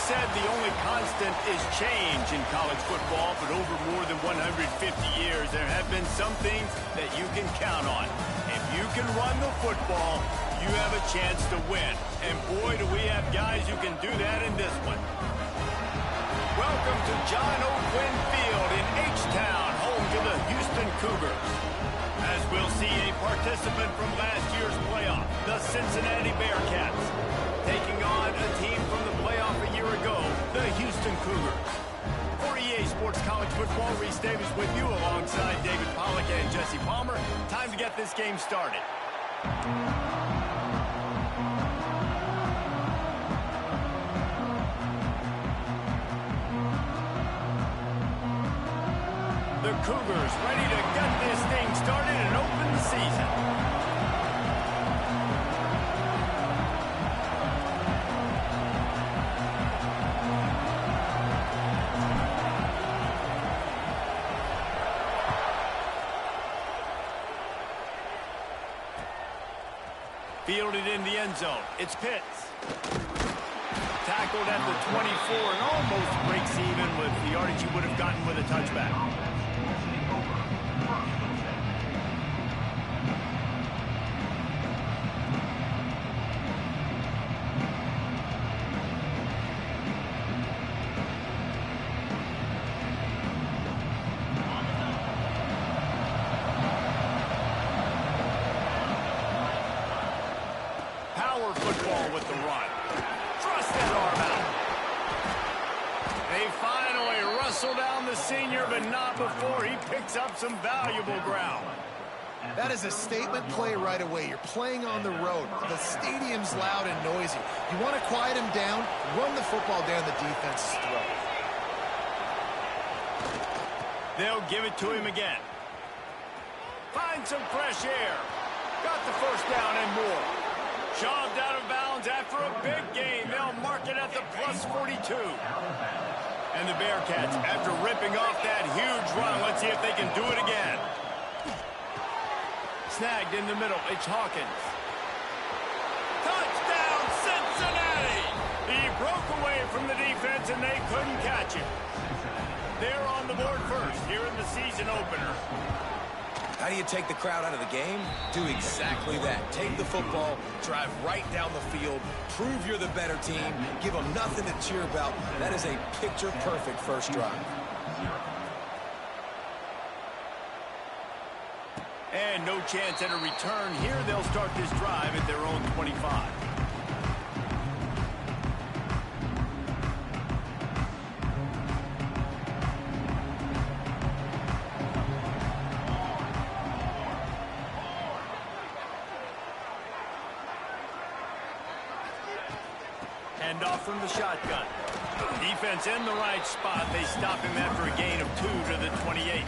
said the only constant is change in college football, but over more than 150 years, there have been some things that you can count on. If you can run the football, you have a chance to win. And boy, do we have guys who can do that in this one. Welcome to John O'Quinn Field in H-Town, home to the Houston Cougars. As we'll see a participant from last year's playoff, the Cincinnati Bearcats, taking on a team from the playoff a year ago, the Houston Cougars. For EA Sports College Football, Reese Davis with you alongside David Pollack and Jesse Palmer. Time to get this game started. The Cougars ready to get this thing started and open the season. Fielded in the end zone. It's Pitts. Tackled at the 24 and almost breaks even with the yardage he would have gotten with a touchback. Power football with the run. Thrust that arm out. They finally wrestle down the senior, but not before he picks up some valuable ground. That is a statement play right away. You're playing on the road. The stadium's loud and noisy. You want to quiet him down, run the football down the defense's throat. They'll give it to him again. Find some fresh air. Got the first down and more. Shoved out of bounds after a big gain. They'll mark it at the plus 42. And the Bearcats, after ripping off that huge run, let's see if they can do it again. Snagged in the middle. It's Hawkins. Touchdown, Cincinnati! He broke away from the defense, and they couldn't catch him. They're on the board first here in the season opener. How do you take the crowd out of the game? Do exactly that. Take the football, drive right down the field, prove you're the better team, give them nothing to cheer about. That is a picture-perfect first drive. And no chance at a return here. They'll start this drive at their own 25. Off from the shotgun. Defense in the right spot. They stop him after a gain of 2 to the 28.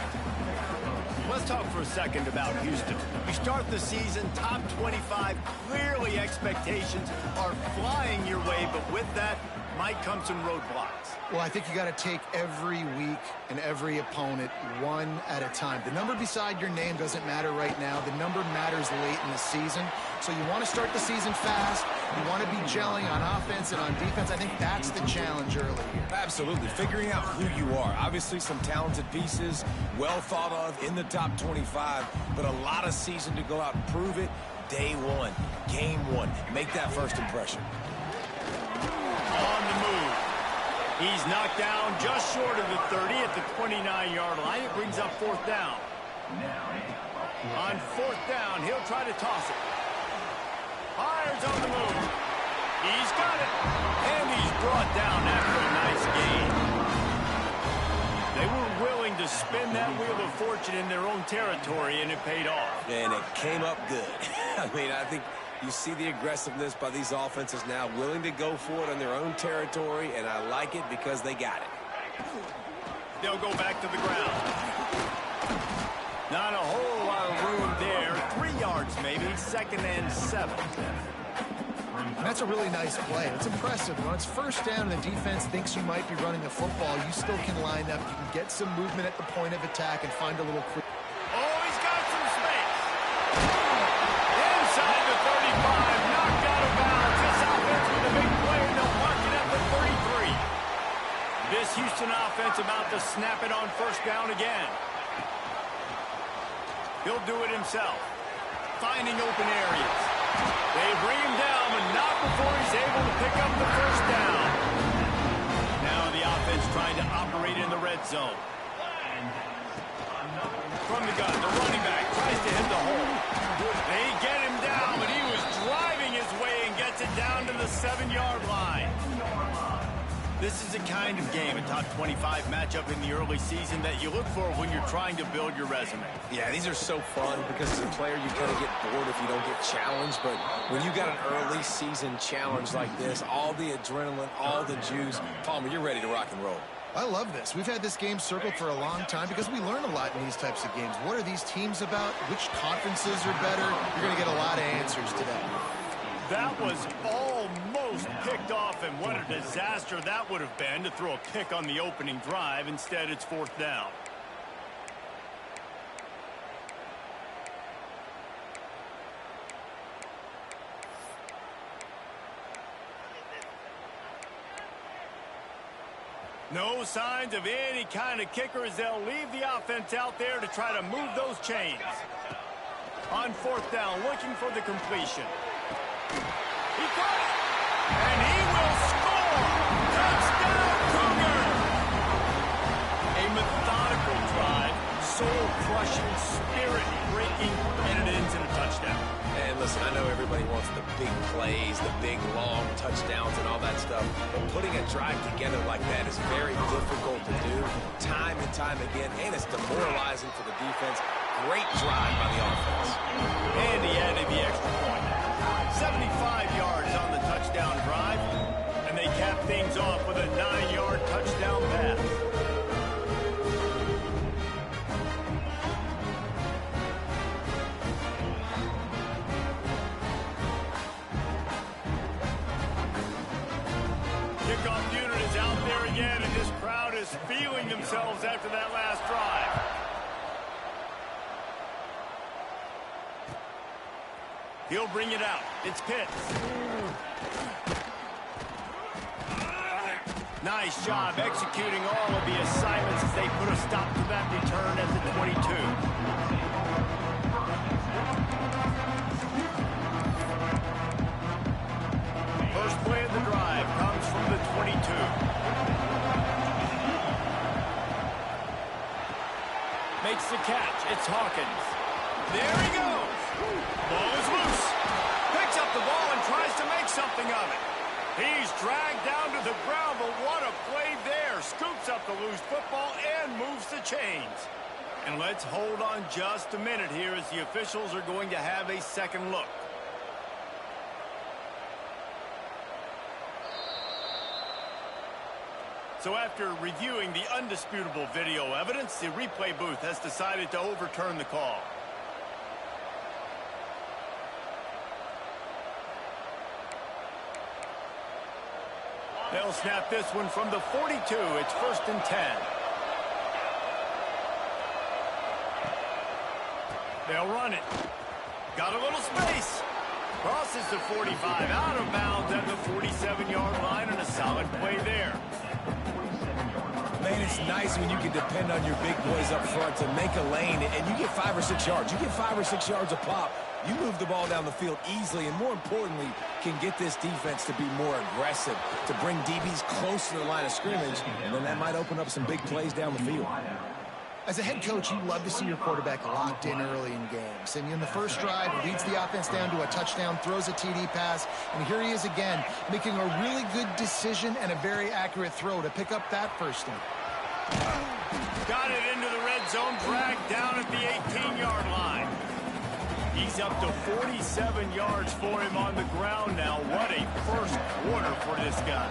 Let's talk for a second about Houston. We start the season top 25. Clearly expectations are flying your way, but with that might come some roadblocks. Well, I think you got to take every week and every opponent one at a time. The number beside your name doesn't matter right now. The number matters late in the season. So you want to start the season fast. You want to be gelling on offense and on defense. I think that's the challenge early here. Absolutely. Figuring out who you are. Obviously, some talented pieces, well thought of in the top 25, but a lot of season to go out and prove it. Day one, game one. Make that first impression. On the move. He's knocked down just short of the 30 at the 29-yard line. It brings up fourth down. On fourth down, he'll try to toss it. Fires on the move. He's got it. And he's brought down after a nice gain. They were willing to spin that wheel of fortune in their own territory, and it paid off. And it came up good. I mean, I think you see the aggressiveness by these offenses now, willing to go for it on their own territory, and I like it because they got it. They'll go back to the ground. Not a whole lot of room there. 3 yards maybe, 2nd and 7. And that's a really nice play. It's impressive. When it's first down and the defense thinks you might be running the football, you still can line up. You can get some movement at the point of attack and find a little quick. Oh, he's got some space. Inside the 35, knocked out of bounds. This offense with a big play, and they'll mark it at the 33. defense about to snap it on first down again. He'll do it himself. Finding open areas. They bring him down, but not before he's able to pick up the first down. Now the offense trying to operate in the red zone. From the gun, the running back tries to hit the hole. They get him down, but he was driving his way and gets it down to the 7-yard line. This is the kind of game, a top 25 matchup in the early season, that you look for when you're trying to build your resume. Yeah, these are so fun because as a player, you kind of get bored if you don't get challenged. But when you got an early season challenge like this, all the adrenaline, all the juice, Palmer, you're ready to rock and roll. I love this. We've had this game circled for a long time because we learn a lot in these types of games. What are these teams about? Which conferences are better? You're going to get a lot of answers today. That was almost picked off, and what a disaster that would have been to throw a pick on the opening drive. Instead, it's fourth down. No signs of any kind of kicker as they'll leave the offense out there to try to move those chains. On fourth down, looking for the completion. He caught it, and he will score! Touchdown, Cougar! A methodical drive, soul-crushing, spirit-breaking, and it ends in a touchdown. And listen, I know everybody wants the big plays, the big, long touchdowns and all that stuff, but putting a drive together like that is very difficult to do time and time again, and it's demoralizing for the defense. Great drive by the offense. And he added the extra point. 75 yards on the touchdown drive, and they cap things off with a 9-yard touchdown pass. Kickoff unit is out there again, and this crowd is feeling themselves after that last drive. He'll bring it out. It's Pitts. Nice job executing all of the assignments as they put a stop to that return at the 22. First play of the drive comes from the 22. Makes the catch. It's Hawkins. There he goes. Ball is loose. Picks up the ball and tries to make something of it. He's dragged down to the ground, but what a play there. Scoops up the loose football and moves the chains. And let's hold on just a minute here as the officials are going to have a second look. So after reviewing the undisputable video evidence, the replay booth has decided to overturn the call. They'll snap this one from the 42. It's 1st and 10. They'll run it. Got a little space. Crosses the 45, out of bounds at the 47-yard line, and a solid play there. Man, it's nice when you can depend on your big boys up front to make a lane, and you get 5 or 6 yards. You get 5 or 6 yards a pop. You move the ball down the field easily, and more importantly, can get this defense to be more aggressive, to bring DBs close to the line of scrimmage, and then that might open up some big plays down the field. As a head coach, you love to see your quarterback locked in early in games. And in the first drive, leads the offense down to a touchdown, throws a TD pass, and here he is again, making a really good decision and a very accurate throw to pick up that first down. Got it into the red zone, dragged down at the 18-yard line. He's up to 47 yards for him on the ground now. What a first quarter for this guy.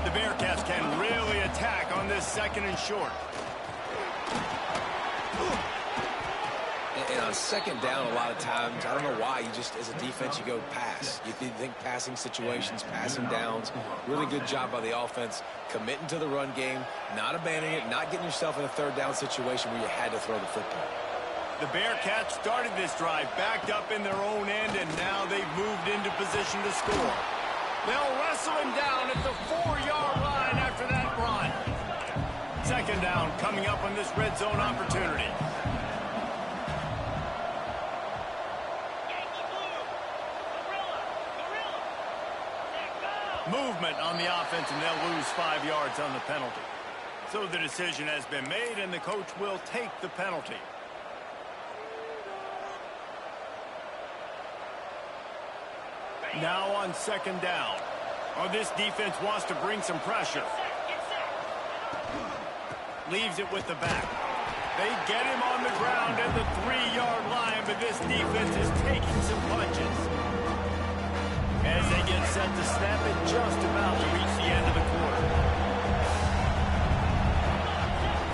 The Bearcats can really attack on this 2nd and short. And on 2nd down, a lot of times, I don't know why, you just, as a defense, you go pass. You think passing situations, passing downs. Really good job by the offense, committing to the run game, not abandoning it, not getting yourself in a 3rd down situation where you had to throw the football. The Bearcats started this drive backed up in their own end, and now they've moved into position to score. They'll wrestle him down at the 4-yard line after that run. Second down coming up on this red zone opportunity. Movement on the offense, and they'll lose 5 yards on the penalty. So the decision has been made, and the coach will take the penalty. Now on second down. Oh, this defense wants to bring some pressure. Leaves it with the back. They get him on the ground at the 3-yard line, but this defense is taking some punches. As they get set to snap it, just about to reach the end of the quarter.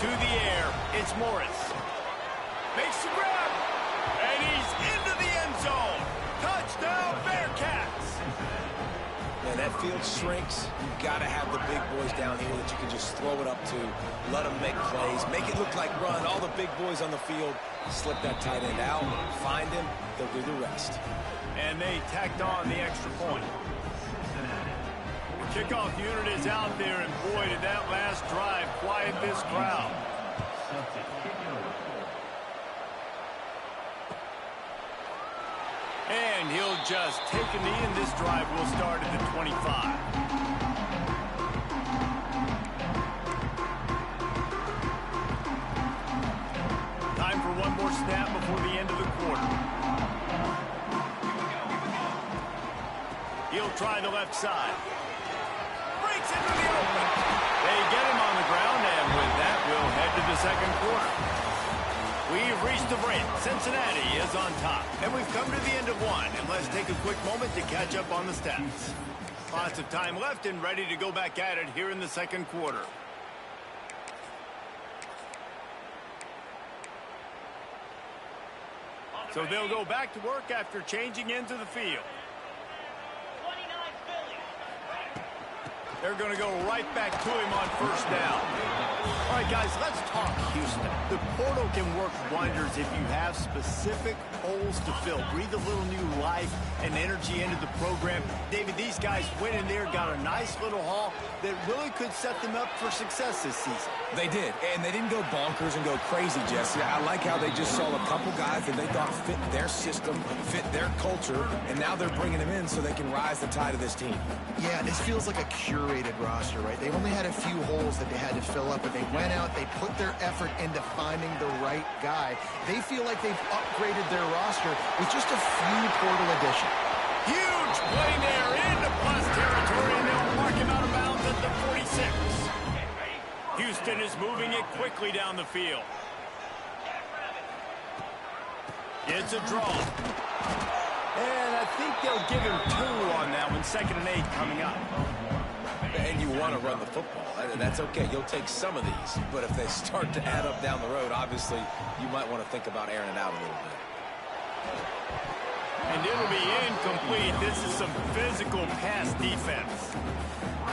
To the air, it's Morris. Makes the grab, and he's into the end zone. Touchdown, Bearcats! Man, that field shrinks. You've got to have the big boys down here that you can just throw it up to, let them make plays, make it look like run. All the big boys on the field, slip that tight end out, find him, they'll do the rest. And they tacked on the extra point. The kickoff unit is out there, and boy, did that last drive quiet this crowd. And he'll just take a knee, and this drive will start at the 25. Time for one more snap before the end of the quarter. He'll try the left side. Breaks into the open. They get him on the ground, and with that, we'll head to the second quarter. We've reached the break. Cincinnati is on top. And we've come to the end of one. And let's take a quick moment to catch up on the stats. Lots of time left and ready to go back at it here in the second quarter. So they'll go back to work after changing into the field. They're going to go right back to him on first down. All right, guys, let's talk Houston. The portal can work wonders if you have specific holes to fill. Breathe a little new life and energy into the program. David, these guys went in there, got a nice little haul that really could set them up for success this season. They did, and they didn't go bonkers and go crazy, Jesse. I like how they just saw a couple guys that they thought fit their system, fit their culture, and now they're bringing them in so they can rise the tide of this team. Yeah, this feels like a curated roster, right? They only had a few holes that they had to fill up, but they went out, they put their effort into finding the right guy. They feel like they've upgraded their roster with just a few portal additions. Huge play there into plus territory, and they'll mark him out of bounds at the 46. Houston is moving it quickly down the field. It's a draw. And I think they'll give him 2 on that one. 2nd and 8 coming up. And you want to run the football. That's okay. You'll take some of these. But if they start to add up down the road, obviously, you might want to think about airing it out a little bit. And it'll be incomplete. This is some physical pass defense.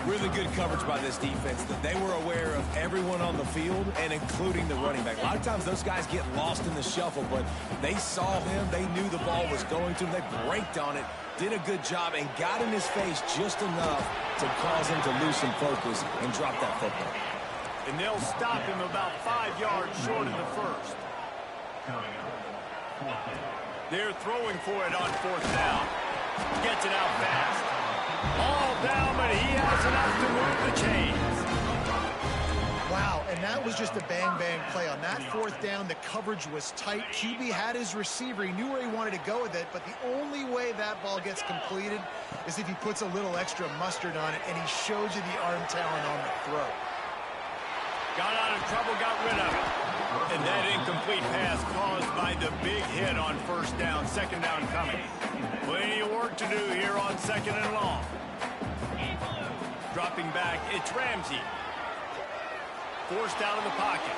Really good coverage by this defense. They were aware of everyone on the field and including the running back. A lot of times those guys get lost in the shuffle, but they saw him. They knew the ball was going to him. They braked on it, did a good job, and got in his face just enough to cause him to lose some focus and drop that football. And they'll stop him about 5 yards short of the first. They're throwing for it on 4th down. Gets it out fast. All down, but he has enough to move the chains. Wow, and that was just a bang-bang play. On that 4th down, the coverage was tight. QB had his receiver. He knew where he wanted to go with it, but the only way that ball gets completed is if he puts a little extra mustard on it, and he shows you the arm talent on the throw. Got out of trouble, got rid of it. And that incomplete pass caused by the big hit on 1st down. 2nd down coming. Plenty of work to do here on 2nd and long. Dropping back, it's Ramsey. Forced out of the pocket.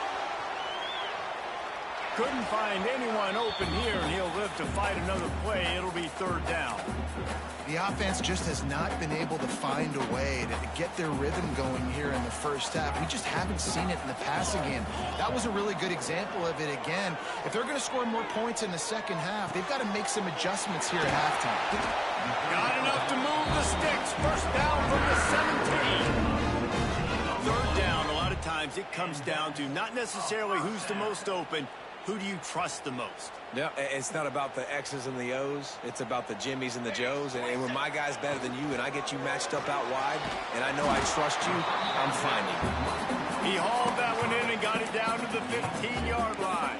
Couldn't find anyone open here, and he'll live to fight another play. It'll be 3rd down. The offense just has not been able to find a way to get their rhythm going here in the first half. We just haven't seen it in the passing game. That was a really good example of it again. If they're going to score more points in the second half, they've got to make some adjustments here at halftime. Got enough to move the sticks. 1st down from the 17. 3rd down, a lot of times times it comes down to not necessarily who's the most open, who do you trust the most? Yeah, it's not about the X's and the O's. It's about the Jimmys and the Joes. And when my guy's better than you and I get you matched up out wide and I know I trust you, I'm finding you. He hauled that one in and got it down to the 15-yard line.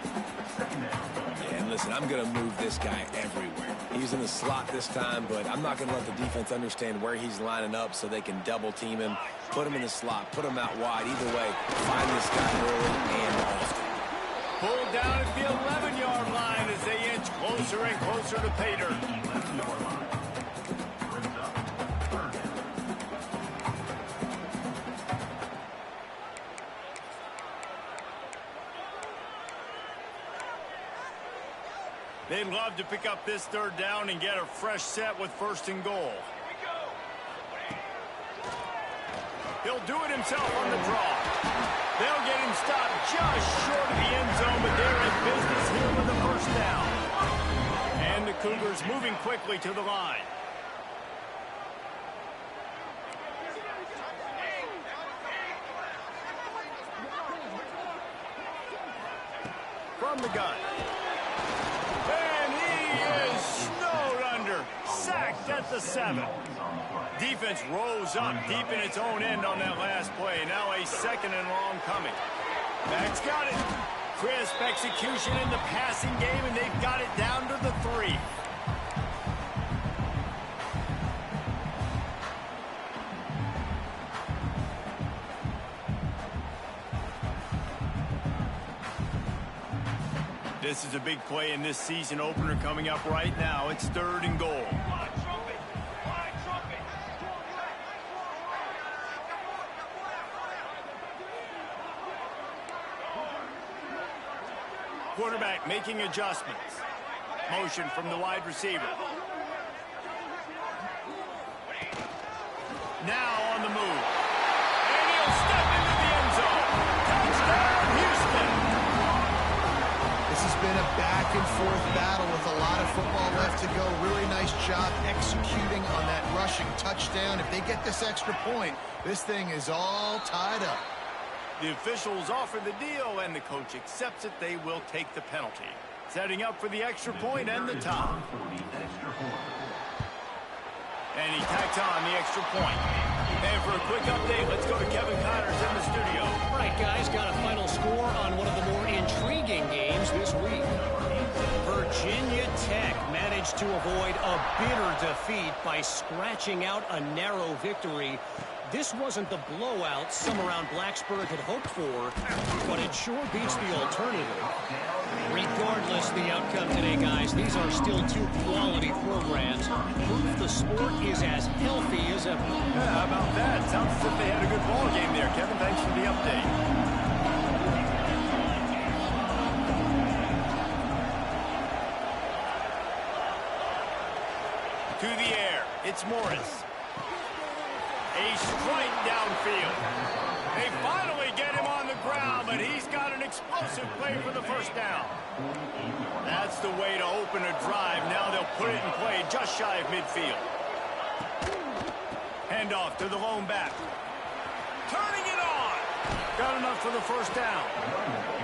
Yeah, and listen, I'm going to move this guy everywhere. He's in the slot this time, but I'm not going to let the defense understand where he's lining up so they can double team him, put him in the slot, put him out wide. Either way, find this guy early and often. Pulled down at the 11-yard line as they inch closer and closer to Pater. They'd love to pick up this third down and get a fresh set with 1st and goal. He'll do it himself on the draw. They'll get him stopped just short of the end zone, but they're in business here with the 1st down. And the Cougars moving quickly to the line. From the gun. And he is snowed under. Sacked at the 7. Defense rose up deep in its own end on that last play. Now a 2nd and long coming. Max got it. Crisp execution in the passing game, and they've got it down to the 3. This is a big play in this season opener coming up right now. It's 3rd and goal. Quarterback making adjustments. Motion from the wide receiver. Now on the move. And he'll step into the end zone. Touchdown, Houston. This has been a back-and-forth battle with a lot of football left to go. Really nice job executing on that rushing touchdown. If they get this extra point, this thing is all tied up. The officials offer the deal, and the coach accepts it. They will take the penalty. Setting up for the extra point and the tie. And he tacks on the extra point. And for a quick update, let's go to Kevin Connors in the studio. All right, guys, got a final score on one of the more intriguing games this week. Virginia Tech managed to avoid a bitter defeat by scratching out a narrow victory. This wasn't the blowout some around Blacksburg had hoped for, but it sure beats the alternative. Regardless of the outcome today, guys, these are still 2 quality programs. Proof the sport is as healthy as ever. Yeah, how about that? Sounds as if they had a good ball game there. Kevin, thanks for the update. To the air, it's Morris. A strike downfield. They finally get him on the ground, but he's got an explosive play for the 1st down. That's the way to open a drive. Now they'll put it in play just shy of midfield. Handoff to the lone back. Turning it on. Got enough for the 1st down.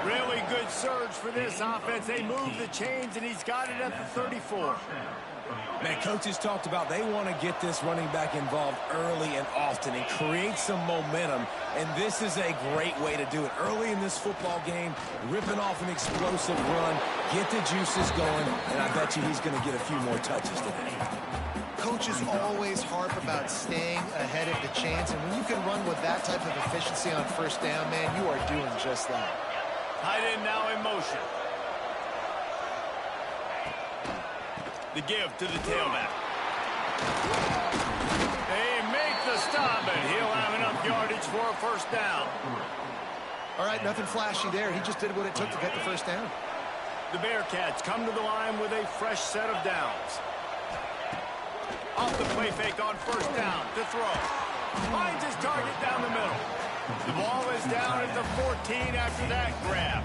Really good surge for this offense. They move the chains, and he's got it at the 34. Man, coaches talked about they want to get this running back involved early and often and create some momentum, and this is a great way to do it. Early in this football game, ripping off an explosive run, get the juices going, and I bet you he's going to get a few more touches today. Coaches always harp about staying ahead of the chains, and when you can run with that type of efficiency on 1st down, man, you are doing just that. Tight end now in motion. The give to the tailback. They make the stop, and he'll have enough yardage for a 1st down. All right, nothing flashy there. He just did what it took to get the 1st down. The Bearcats come to the line with a fresh set of downs. Off the play fake on 1st down to throw. Finds his target down the middle. The ball is down at the 14 after that grab.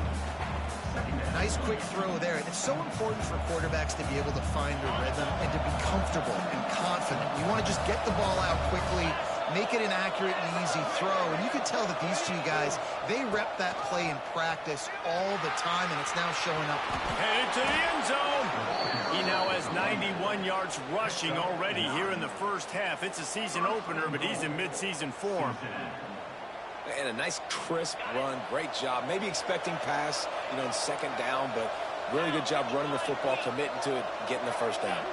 Nice quick throw there. It's so important for quarterbacks to be able to find their rhythm and to be comfortable and confident. You want to just get the ball out quickly, make it an accurate and easy throw. And you can tell that these two guys, they rep that play in practice all the time, and it's now showing up. Headed to the end zone. He now has 91 yards rushing already here in the first half. It's a season opener, but he's in midseason form. And a nice crisp run. Great job. Maybe expecting pass, in second down, but really good job running the football, committing to it, getting the first down.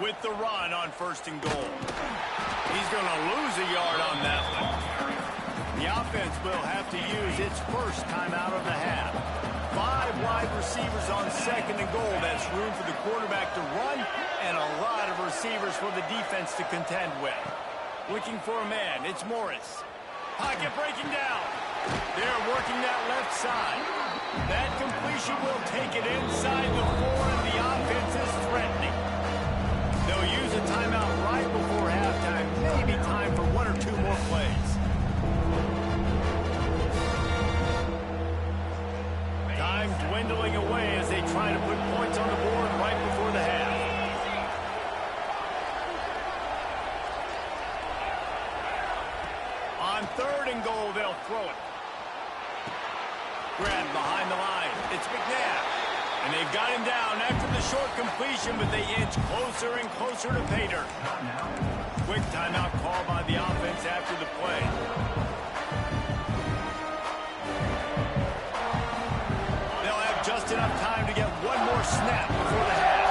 With the run on 1st and goal. He's going to lose a yard on that one. The offense will have to use its first timeout of the half. 5 wide receivers on 2nd and goal. That's room for the quarterback to run and a lot of receivers for the defense to contend with. Looking for a man. It's Morris. Pocket breaking down. They're working that left side. That completion will take it inside the 4, and the offense is threatening. They'll use a timeout right before halftime. Maybe time for 1 or 2 more plays. Time dwindling away as they try to put points on the board right before the half. On 3rd and goal, they'll throw it. Grabbed behind the line. It's McNabb. And they've got him down after the short completion, but they inch closer and closer to pay dirt. Quick timeout call by the offense after the play. They'll have just enough time to get one more snap before the half.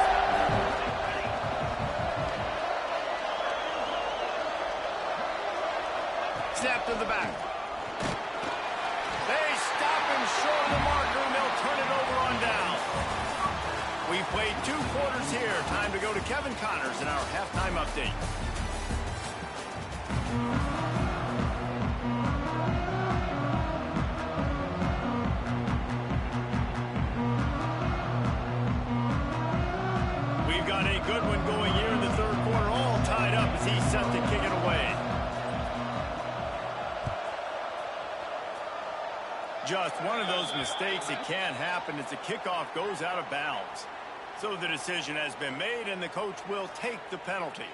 Snap to the back. They stop him short of the marker, and they'll turn it over on down. We played 2 quarters here. Time to go to Kevin Connors in our halftime update. We've got a good one going here in the 3rd quarter, all tied up as he's set to kick it away. Just one of those mistakes that can't happen as the kickoff goes out of bounds. So the decision has been made, and the coach will take the penalty.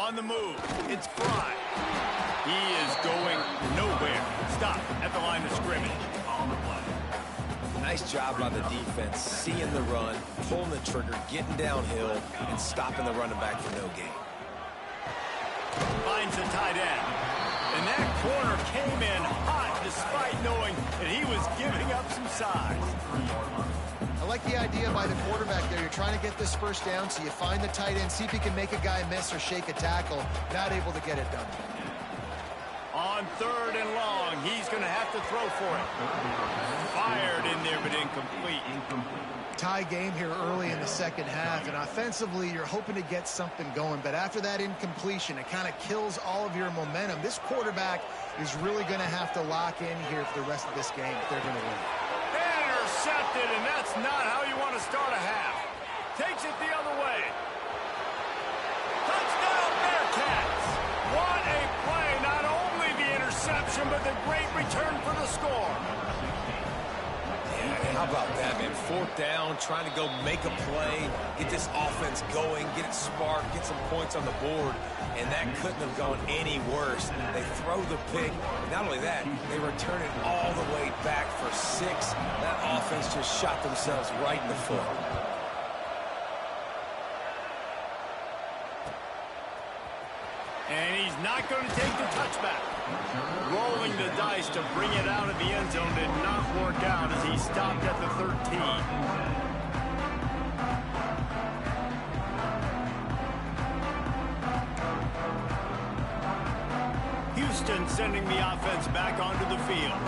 On the move, it's Fry. He is going nowhere. Stop at the line of scrimmage. Nice job by the defense, seeing the run, pulling the trigger, getting downhill, and stopping the running back for no gain. Finds the tight end. And that corner came in hot despite knowing that he was giving up some size. I like the idea by the quarterback there. You're trying to get this first down, so you find the tight end, see if he can make a guy miss or shake a tackle. Not able to get it done. On 3rd and long, he's going to have to throw for it. Fired in there, but incomplete. Tie game here early in the second half, and offensively, you're hoping to get something going. But after that incompletion, it kind of kills all of your momentum. This quarterback is really going to have to lock in here for the rest of this game if they're going to win. Intercepted, and that's not how you want to start a half. Takes it the other way. Touchdown, Bearcats! What a play! Not only the interception, but the great return for the score. Yeah, how about that, man? 4th down, trying to go make a play, get this offense going, get it sparked, get some points on the board, and that couldn't have gone any worse. They throw the pick, and not only that, they return it all the way back for 6. That offense just shot themselves right in the foot. And he's not going to take the touchback. Rolling the dice to bring it out of the end zone did not work out as he stopped at the 13. Houston sending the offense back onto the field.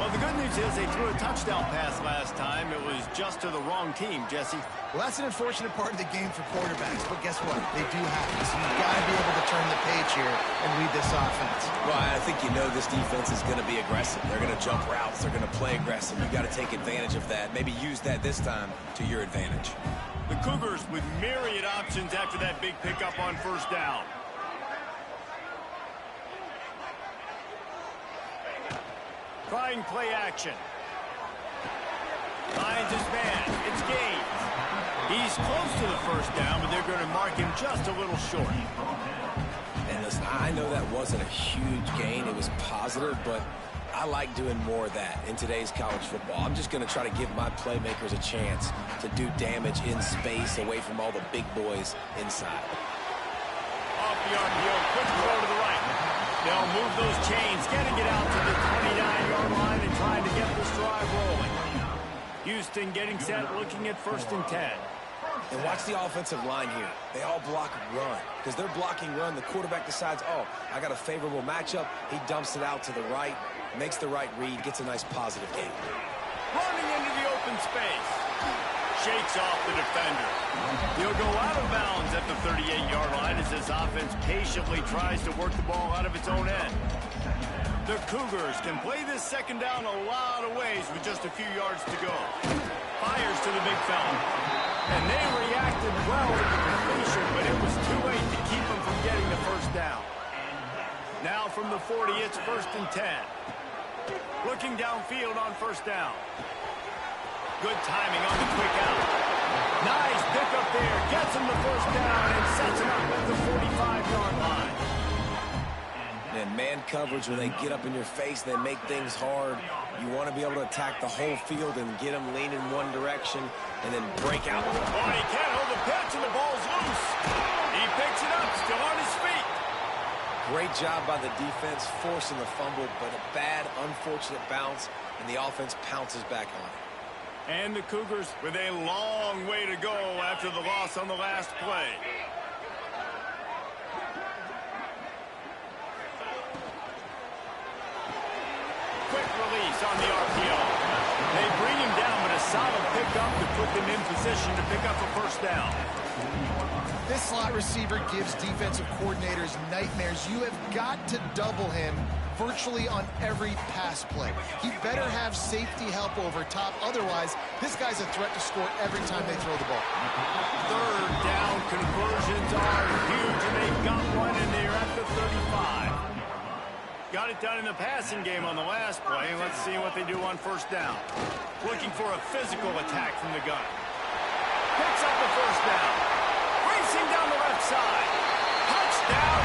Well, the good news is they threw a touchdown pass last time. It was just to the wrong team, Jesse. Well, that's an unfortunate part of the game for quarterbacks, but guess what? They do have it. So you've got to be able to turn the page here and lead this offense. Well, I think you know this defense is going to be aggressive. They're going to jump routes. They're going to play aggressive. You've got to take advantage of that. Maybe use that this time to your advantage. The Cougars with myriad options after that big pickup on 1st down. Trying play action. Finds his man. It's Gaines. He's close to the 1st down, but they're going to mark him just a little short. And listen, I know that wasn't a huge gain. It was positive, but I like doing more of that in today's college football. I'm just going to try to give my playmakers a chance to do damage in space away from all the big boys inside. Off the RPO, quick throw to the right. They'll move those chains, getting it out to the 29-yard line and trying to get this drive rolling. Houston getting set, looking at 1st and 10. And watch the offensive line here. They all block run. Because they're blocking run, the quarterback decides, oh, I got a favorable matchup. He dumps it out to the right, makes the right read, gets a nice positive gain. Running into the open space. Shakes off the defender. He'll go out of bounds at the 38-yard line as this offense patiently tries to work the ball out of its own end. The Cougars can play this 2nd down a lot of ways with just a few yards to go. Fires to the big fella. And they reacted well to the completion, but it was too late to keep them from getting the 1st down. Now from the 40, it's 1st and 10. Looking downfield on 1st down. Good timing on the quick out. Nice pickup there. Gets him the 1st down and sets him up at the 45-yard line. And man coverage, when they get up in your face, they make things hard. You want to be able to attack the whole field and get them leaning in one direction and then break out. Oh, he can't hold the pitch and the ball's loose. He picks it up, still on his feet. Great job by the defense, forcing the fumble, but a bad, unfortunate bounce, and the offense pounces back on it. And the Cougars with a long way to go after the loss on the last play. Quick release on the RPO. They bring him down, but a solid pickup to put them in position to pick up a 1st down. This slot receiver gives defensive coordinators nightmares. You have got to double him virtually on every pass play. He better have safety help over top. Otherwise, this guy's a threat to score every time they throw the ball. 3rd down conversions are huge, and they've got one, and they're at the 35. Got it done in the passing game on the last play. Let's see what they do on 1st down. Looking for a physical attack from the gun. Picks up the 1st down. Racing down the left side. Touchdown,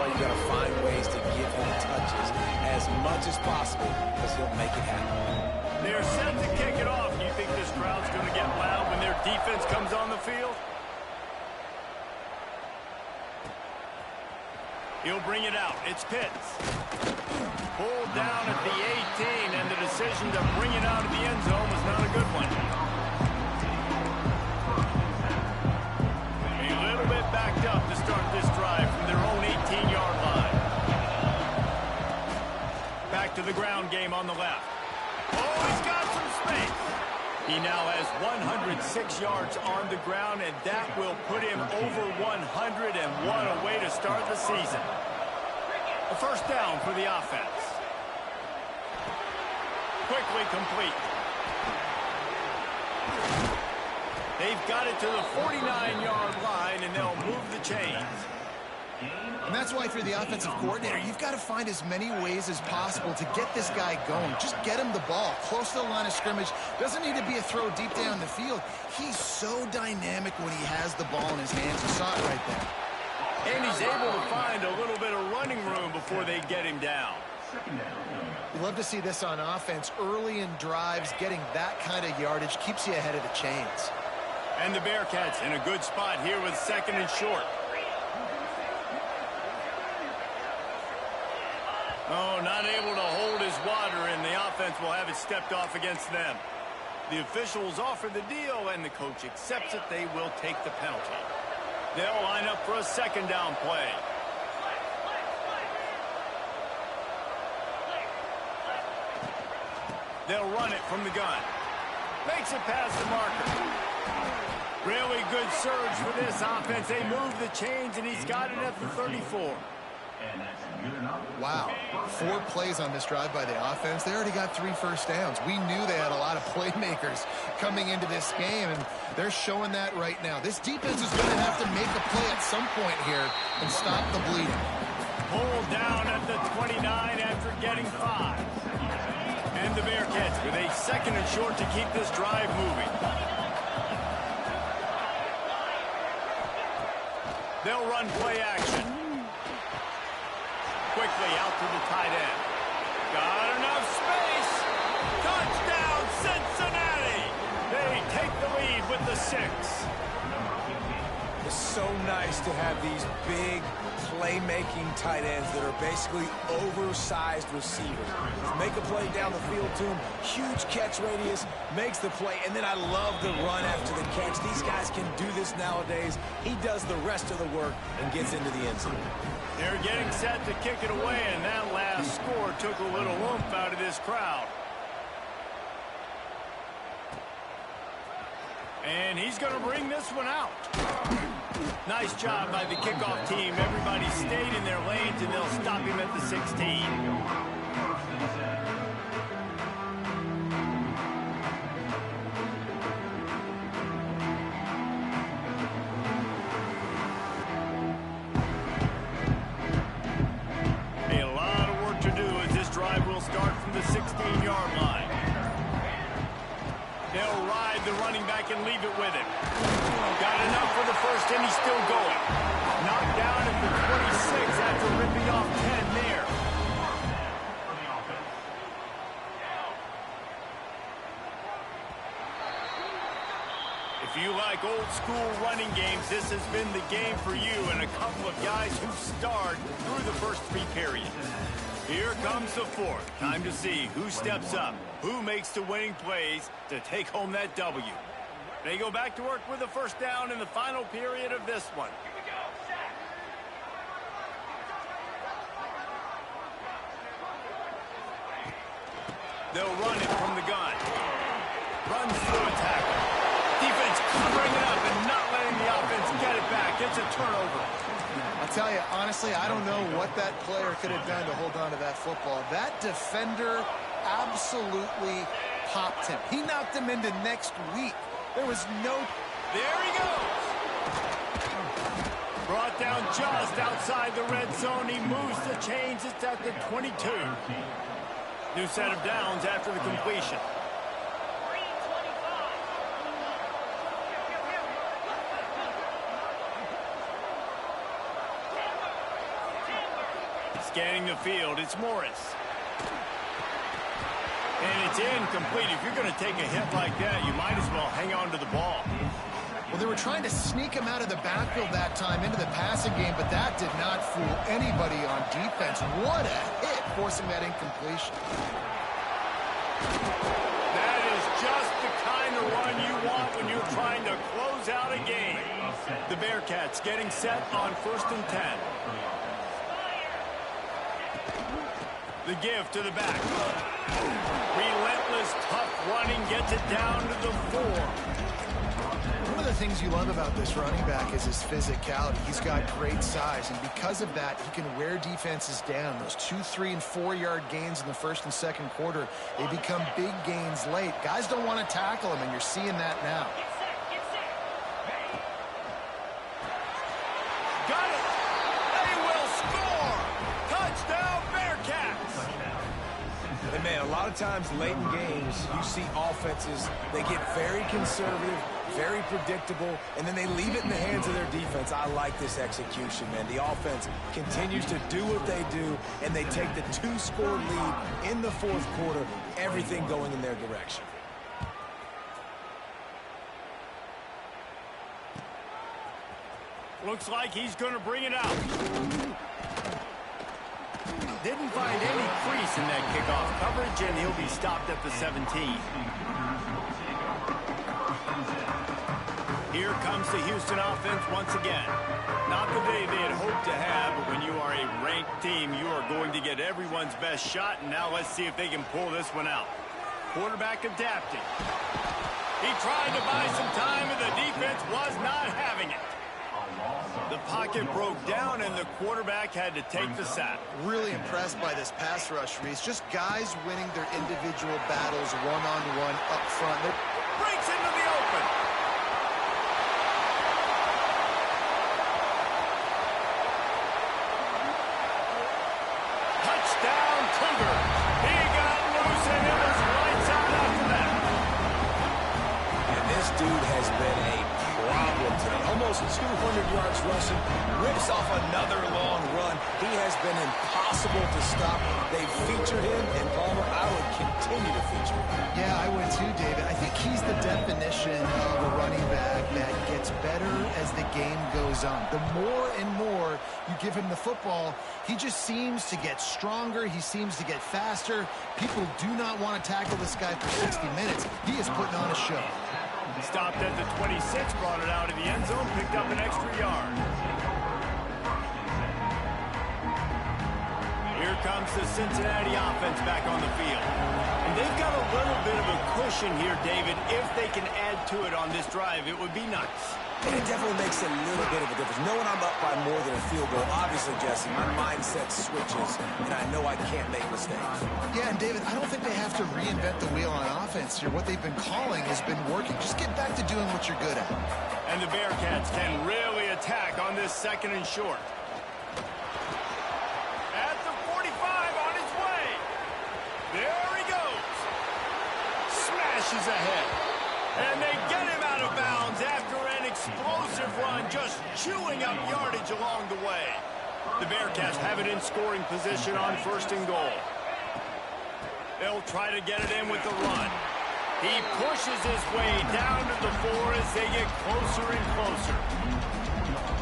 you got to find ways to give him touches as much as possible because he'll make it happen. They're set to kick it off. Do you think this crowd's going to get loud when their defense comes on the field? He'll bring it out. It's Pitts. Pulled down at the 18, and the decision to bring it out of the end zone was not a good one. A little bit backed up to start this drive from their own 18-yard line. Back to the ground game on the left. Oh, he's got some space. He now has 106 yards on the ground, and that will put him over 101 away to start the season. A first down for the offense. Quickly complete. They've got it to the 49-yard line, and they'll move the chains. And that's why, if you're the offensive coordinator, you've got to find as many ways as possible to get this guy going. Just get him the ball close to the line of scrimmage. Doesn't need to be a throw deep down the field. He's so dynamic when he has the ball in his hands. You saw it right there. And he's able to find a little bit of running room before they get him down. You love to see this on offense. Early in drives, getting that kind of yardage keeps you ahead of the chains. And the Bearcats in a good spot here with second and short. Oh, not able to hold his water, and the offense will have it stepped off against them. The officials offer the deal, and the coach accepts it. They will take the penalty. They'll line up for a second down play. They'll run it from the gun. Makes it past the marker. Really good surge for this offense. They move the chains, and he's got it at the 34. Wow, 4 plays on this drive by the offense. They already got 3 first downs. We knew they had a lot of playmakers coming into this game, and they're showing that right now. This defense is going to have to make a play at some point here and stop the bleeding. Pulled down at the 29 after getting 5. And the Bearcats with a second and short to keep this drive moving. They'll run play action. Quickly out to the tight end. Got enough space. Touchdown, Cincinnati. They take the lead with the 6. It's so nice to have these big playmaking tight ends that are basically oversized receivers. Make a play down the field to him. Huge catch radius, makes the play, and then I love the run after the catch. These guys can do this nowadays. He does the rest of the work and gets into the end zone. They're getting set to kick it away, and that last score took a little oomph out of this crowd. And he's going to bring this one out. Nice job by the kickoff team. Everybody stayed in their lanes, and they'll stop him at the 16. Start from the 16-yard line. They'll ride the running back and leave it with him. Got enough for the first, and he's still going. Knocked down at the 26 after ripping off 10 there. If you like old school running games, this has been the game for you, and a couple of guys who starred through the first 3 periods. Here comes the 4th. Time to see who steps up, who makes the winning plays to take home that W. They go back to work with a first down in the final period of this one. They'll run it from the gun. Runs through a tackle. Defense covering it up and not letting the offense get it back. It's a turnover. I'll tell you, honestly, I don't know what that player could have done to hold on to that football. That defender absolutely popped him. He knocked him into next week. There was no... There he goes. Brought down just outside the red zone. He moves the chains. It's at the 22. New set of downs after the completion. Scanning the field, it's Morris. And it's incomplete. If you're going to take a hit like that, you might as well hang on to the ball. Well, they were trying to sneak him out of the backfield that time into the passing game, but that did not fool anybody on defense. What a hit, forcing that incompletion. That is just the kind of run you want when you're trying to close out a game. The Bearcats getting set on 1st and 10. The give to the back. Relentless, tough running gets it down to the 4. One of the things you love about this running back is his physicality. He's got great size, and because of that, he can wear defenses down. Those 2, 3, and 4-yard gains in the first and second quarter, they become big gains late. Guys don't want to tackle him, and you're seeing that now. Got it! They will score! Touchdown, Bearcats! And man, a lot of times late in games, you see offenses, they get very conservative, very predictable, and then they leave it in the hands of their defense. I like this execution, man. The offense continues to do what they do, and they take the 2-score lead in the 4th quarter, everything going in their direction. Looks like he's going to bring it out. Didn't find any crease in that kickoff coverage, and he'll be stopped at the 17. Here comes the Houston offense once again. Not the day they had hoped to have, but when you are a ranked team, you are going to get everyone's best shot, and now let's see if they can pull this one out. Quarterback adapting. He tried to buy some time, and the defense was not having it. The pocket broke down, and the quarterback had to take the sack. Really impressed by this pass rush, Reese. Just guys winning their individual battles one-on-one up front. Breaks into the open. Touchdown, Cougars. He got loose, and it was lights out after that. And this dude has been a problem today. Almost 200 yards rushing, rips off another long run. He has been impossible to stop. They've featured him, and Palmer, I would continue to feature him. Yeah, I would too, David. I think he's the definition of a running back that gets better as the game goes on. The more and more you give him the football, he just seems to get stronger. He seems to get faster. People do not want to tackle this guy for 60 minutes. He is putting on a show. Stopped at the 26, brought it out of the end zone, picked up an extra yard. Here comes the Cincinnati offense back on the field. And they've got a little bit of a cushion here, David. If they can add to it on this drive, it would be nice. And it definitely makes a little bit of a difference. Knowing I'm up by more than a field goal, obviously, Jesse, my mindset switches, and I know I can't make mistakes. Yeah, and David, I don't think they have to reinvent the wheel on offense here. What they've been calling has been working. Just get back to doing what you're good at. And the Bearcats can really attack on this 2nd and short. At the 45, on his way. There he goes. Smashes ahead. And they get him out of bounds after an explosive run, just chewing up yardage along the way. The Bearcats have it in scoring position on 1st and goal. They'll try to get it in with the run. He pushes his way down to the 4 as they get closer and closer.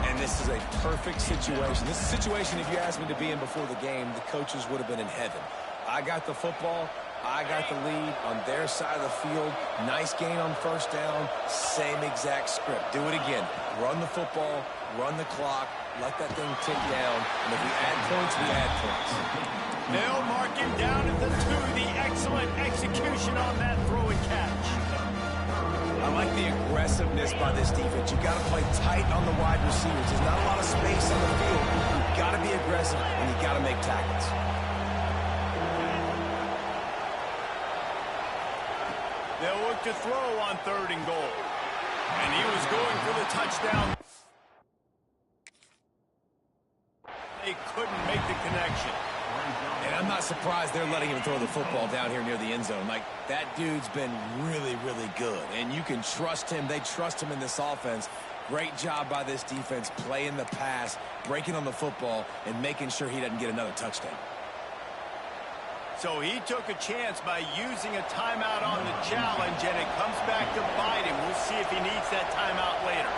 And this is a perfect situation. This is a situation, if you asked me to be in before the game, the coaches would have been in heaven. I got the football. I got the lead on their side of the field. Nice gain on 1st down. Same exact script. Do it again. Run the football, run the clock, let that thing tick down. And if we add points, we add points. They'll mark him down at the 2. The excellent execution on that throw and catch. I like the aggressiveness by this defense. You got to play tight on the wide receivers. There's not a lot of space on the field. You've got to be aggressive, and you got to make tackles. They'll look to throw on 3rd and goal. And he was going for the touchdown. They couldn't make the connection. And I'm not surprised they're letting him throw the football down here near the end zone. Like, that dude's been really, really good. And you can trust him. They trust him in this offense. Great job by this defense playing the pass, breaking on the football, and making sure he doesn't get another touchdown. So he took a chance by using a timeout on the challenge, and it comes back to bite him. We'll see if he needs that timeout later.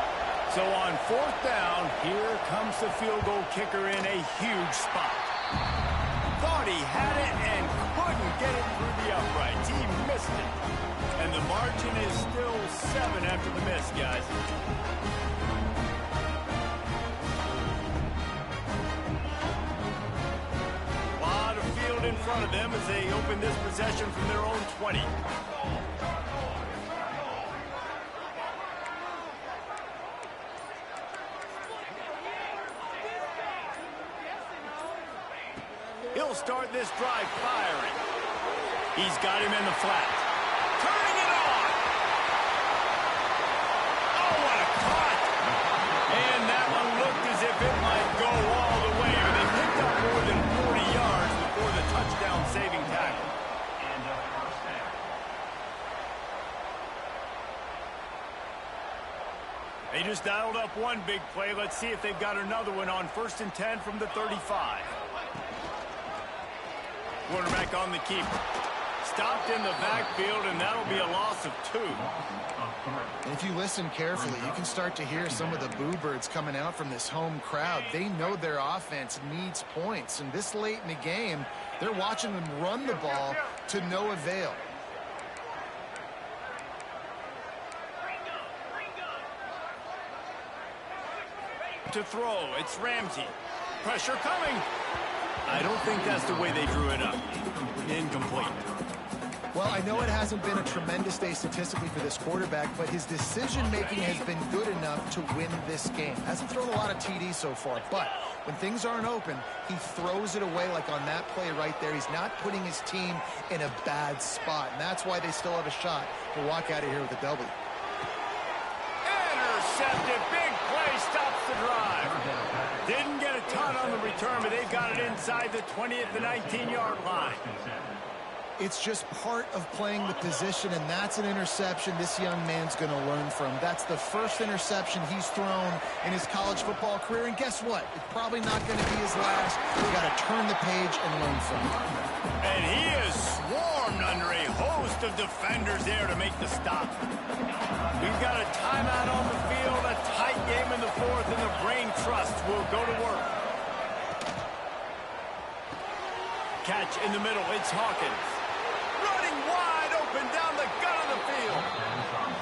So on 4th down, here comes the field goal kicker in a huge spot. Thought he had it and couldn't get it through the uprights. He missed it. And the margin is still 7 after the miss, guys. A lot of field in front of them as they open this possession from their own 20. He'll start this drive firing. He's got him in the flat. Turning it on. Oh, what a cut. And that one looked as if it might go all the way. They picked up more than 40 yards before the touchdown-saving tackle. They just dialed up one big play. Let's see if they've got another one on 1st and 10 from the 35. Quarterback on the keeper. Stopped in the backfield, and that'll be a loss of 2. And if you listen carefully, you can start to hear some of the boo birds coming out from this home crowd. They know their offense needs points, and this late in the game, they're watching them run the ball to no avail. To throw, it's Ramsey. Pressure coming. I don't think that's the way they drew it up. Incomplete. Well, I know it hasn't been a tremendous day statistically for this quarterback, but his decision-making has been good enough to win this game. Hasn't thrown a lot of TDs so far, but when things aren't open, he throws it away like on that play right there. He's not putting his team in a bad spot, and that's why they still have a shot to walk out of here with a W. Intercepted. Big play stops the drive. Didn't get a ton on the return, but they've got it inside the 20 at the 19-yard line. It's just part of playing the position, and that's an interception this young man's going to learn from. That's the first interception he's thrown in his college football career, and guess what? It's probably not going to be his last. You got to turn the page and learn from it. And he is swarmed under a host of defenders there to make the stop. We've got a timeout on the field, a tight game in the 4th, and the Brain Trust will go to work. Catch in the middle, it's Hawkins. Running wide open down the gut of the field.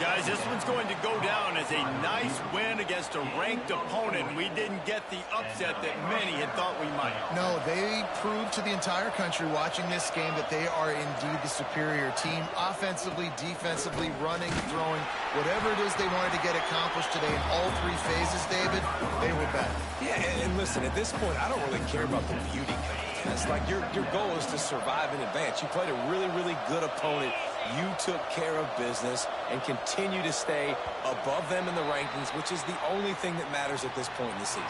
Guys, this one's going to go down as a nice win against a ranked opponent. We didn't get the upset that many had thought we might. No, they proved to the entire country watching this game that they are indeed the superior team. Offensively, defensively, running, throwing, whatever it is they wanted to get accomplished today in all 3 phases, David, they were better. Yeah, and listen, at this point, I don't really care about the beauty contest. Like, your goal is to survive and advance. You played a really, really good opponent. You took care of business and continue to stay above them in the rankings, which is the only thing that matters at this point in the season.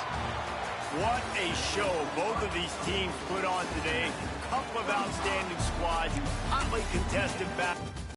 What a show both of these teams put on today. A couple of outstanding squads, hotly contested battles.